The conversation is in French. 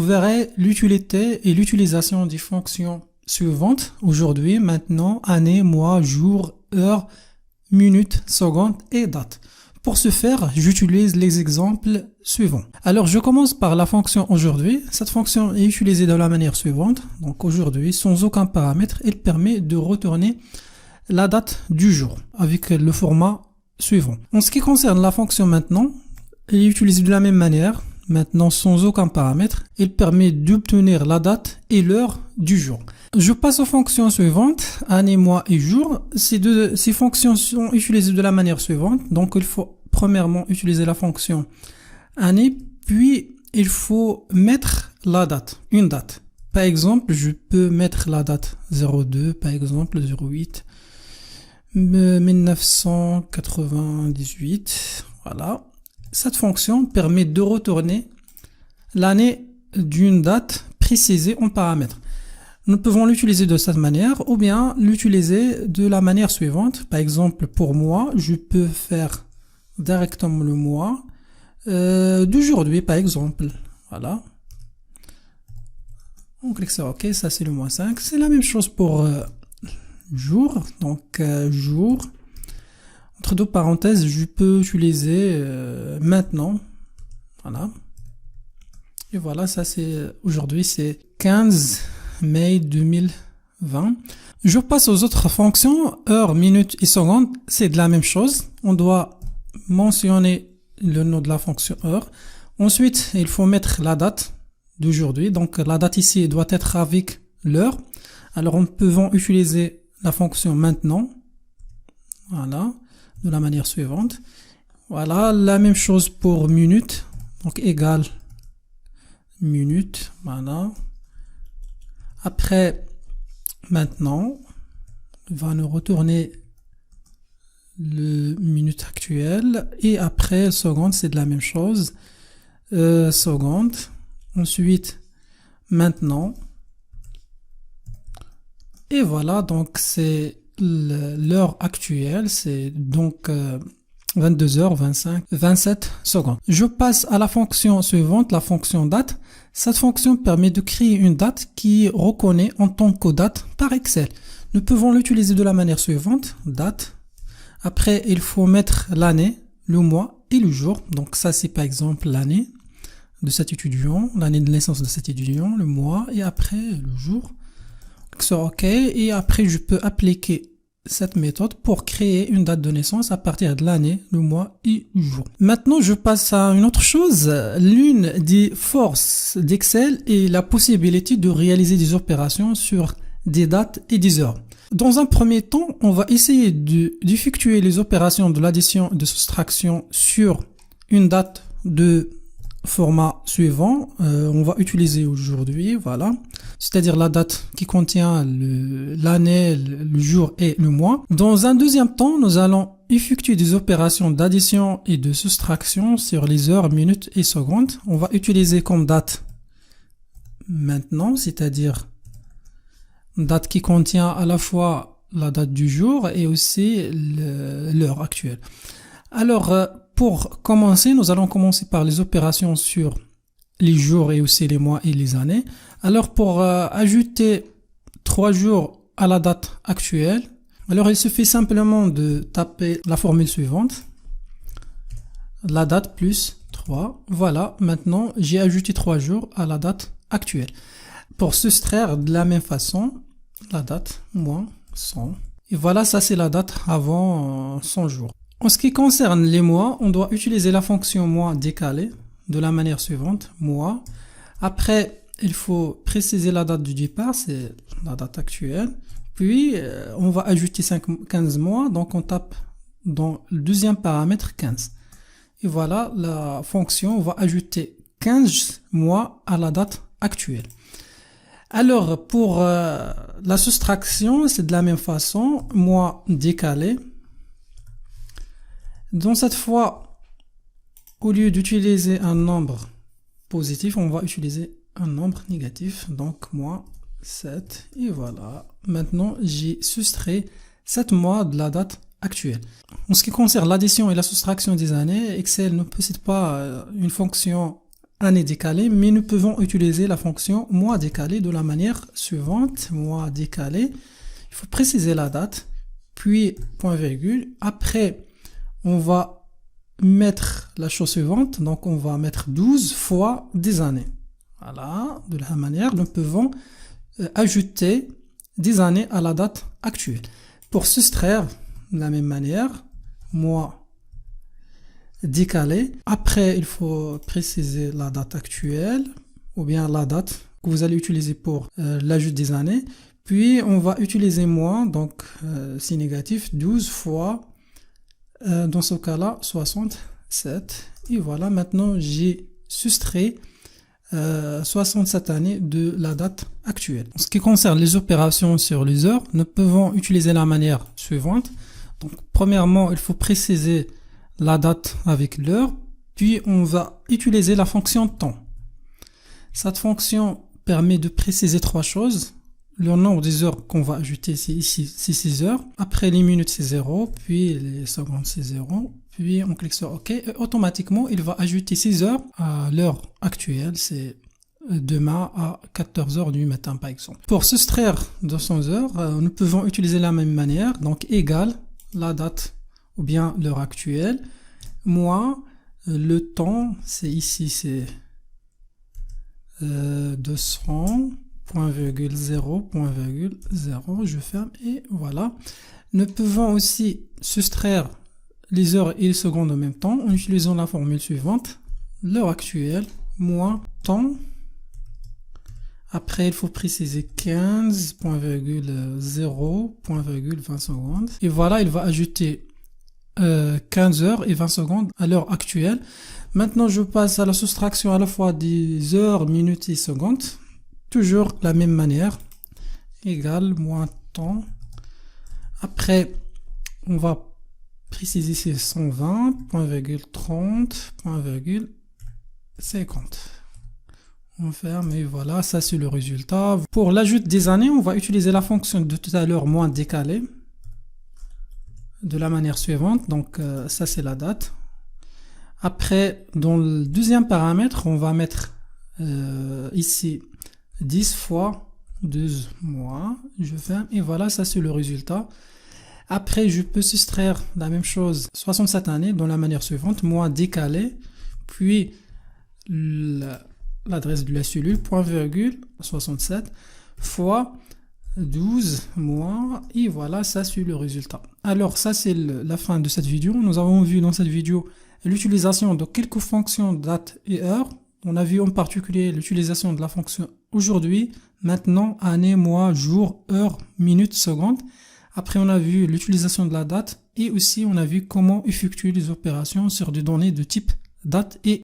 verrez l'utilité et l'utilisation des fonctions suivantes aujourd'hui, maintenant, année, mois, jour, heure, minute, seconde et date. Pour ce faire, j'utilise les exemples suivants. Alors, je commence par la fonction aujourd'hui. Cette fonction est utilisée de la manière suivante. Donc, aujourd'hui, sans aucun paramètre, elle permet de retourner la date du jour avec le format suivant. En ce qui concerne la fonction maintenant, elle est utilisée de la même manière. Maintenant, sans aucun paramètre, elle permet d'obtenir la date et l'heure du jour. Je passe aux fonctions suivantes, année, mois et jour. Ces fonctions sont utilisées de la manière suivante. Donc, il faut premièrement utiliser la fonction année, puis il faut mettre la date, une date. Par exemple, je peux mettre la date 02, par exemple 08 1998. Voilà. Cette fonction permet de retourner l'année d'une date précisée en paramètres. Nous pouvons l'utiliser de cette manière ou bien l'utiliser de la manière suivante. Par exemple, pour moi, je peux faire directement le mois d'aujourd'hui, par exemple. Voilà. On clique sur OK, ça c'est le mois 5. C'est la même chose pour jour. Donc, jour. Entre deux parenthèses, je peux utiliser maintenant. Voilà. Et voilà, ça c'est aujourd'hui, c'est 15 mai 2020. Je passe aux autres fonctions. Heure, minute et seconde, c'est de la même chose. On doit mentionner le nom de la fonction heure. Ensuite, il faut mettre la date d'aujourd'hui. Donc, la date ici doit être avec l'heure. Alors, nous pouvons utiliser la fonction maintenant. Voilà. De la manière suivante. Voilà, la même chose pour minute. Donc, égale minute. Voilà. Après, maintenant, il va nous retourner le minute actuelle. Et après, seconde, c'est de la même chose. Seconde. Ensuite, maintenant. Et voilà, donc c'est l'heure actuelle, c'est donc 22h27 secondes. Je passe à la fonction suivante, la fonction date. Cette fonction permet de créer une date qui reconnaît en tant que date par Excel. Nous pouvons l'utiliser de la manière suivante, date. Après, il faut mettre l'année, le mois et le jour. Donc ça, c'est par exemple l'année de cet étudiant, l'année de naissance de cet étudiant, le mois et après le jour. Sur OK, et après je peux appliquer cette méthode pour créer une date de naissance à partir de l'année, le mois et le jour. Maintenant, je passe à une autre chose. L'une des forces d'Excel est la possibilité de réaliser des opérations sur des dates et des heures. Dans un premier temps, on va essayer d'effectuer les opérations de l'addition et de soustraction sur une date de format suivant. On va utiliser aujourd'hui, voilà. C'est-à-dire la date qui contient l'année, le jour et le mois. Dans un deuxième temps, nous allons effectuer des opérations d'addition et de soustraction sur les heures, minutes et secondes. On va utiliser comme date maintenant, c'est-à-dire date qui contient à la fois la date du jour et aussi l'heure actuelle. Alors, pour commencer, nous allons commencer par les opérations sur les jours et aussi les mois et les années. Alors, pour ajouter 3 jours à la date actuelle, alors il suffit simplement de taper la formule suivante. La date plus 3. Voilà, maintenant, j'ai ajouté 3 jours à la date actuelle. Pour soustraire de la même façon, la date moins 100. Et voilà, ça c'est la date avant 100 jours. En ce qui concerne les mois, on doit utiliser la fonction mois décalé de la manière suivante, mois. Après, il faut préciser la date du départ, c'est la date actuelle. Puis, on va ajouter 15 mois, donc on tape dans le deuxième paramètre 15. Et voilà, la fonction va ajouter 15 mois à la date actuelle. Alors, pour la soustraction, c'est de la même façon, mois décalé. Donc cette fois, au lieu d'utiliser un nombre positif, on va utiliser un nombre négatif. Donc moins 7. Et voilà. Maintenant, j'ai soustrait 7 mois de la date actuelle. En ce qui concerne l'addition et la soustraction des années, Excel ne possède pas une fonction année décalée, mais nous pouvons utiliser la fonction mois décalé de la manière suivante. Mois décalé, il faut préciser la date, puis point virgule. Après, on va mettre la chose suivante, donc on va mettre 12 fois des années. Voilà, de la manière, nous pouvons ajouter des années à la date actuelle. Pour soustraire, de la même manière, mois décalé. Après, il faut préciser la date actuelle ou bien la date que vous allez utiliser pour l'ajout des années. Puis, on va utiliser mois, donc c'est négatif, 12 fois, dans ce cas-là, 67. Et voilà, maintenant, j'ai soustrait 67 années de la date actuelle. En ce qui concerne les opérations sur les heures, nous pouvons utiliser la manière suivante. Donc, premièrement, il faut préciser la date avec l'heure, puis on va utiliser la fonction temps. Cette fonction permet de préciser trois choses. Le nombre des heures qu'on va ajouter, c'est ici, c'est 6 heures. Après les minutes, c'est 0, puis les secondes, c'est 0. Puis on clique sur OK et automatiquement, il va ajouter 6 heures à l'heure actuelle. C'est demain à 14 heures du matin, par exemple. Pour soustraire 200 heures, nous pouvons utiliser la même manière. Donc, égal la date ou bien l'heure actuelle, moins le temps, c'est ici, c'est 200, point virgule 0, point virgule 0, je ferme et voilà. Nous pouvons aussi soustraire les heures et les secondes en même temps en utilisant la formule suivante, l'heure actuelle, moins temps. Après, il faut préciser 15, point virgule 0, point virgule 20 secondes. Et voilà, il va ajouter 15 heures et 20 secondes à l'heure actuelle. Maintenant, je passe à la soustraction à la fois des heures, minutes et secondes. Toujours la même manière. Égal, moins temps. Après, on va préciser c'est 120, point virgule 30, point virgule 50. On ferme et voilà, ça c'est le résultat. Pour l'ajout des années, on va utiliser la fonction de tout à l'heure moins décalé de la manière suivante. Donc ça c'est la date. Après, dans le deuxième paramètre, on va mettre ici 10 fois 12 mois. Je ferme et voilà, ça c'est le résultat. Après, je peux soustraire la même chose, 67 années, dans la manière suivante, mois décalé, puis l'adresse de la cellule, point virgule 67 fois 12 mois, et voilà, ça c'est le résultat. Alors, ça c'est la fin de cette vidéo. Nous avons vu dans cette vidéo l'utilisation de quelques fonctions date et heure. On a vu en particulier l'utilisation de la fonction aujourd'hui, maintenant, année, mois, jour, heure, minute, seconde. Après, on a vu l'utilisation de la date et aussi on a vu comment effectuer les opérations sur des données de type date et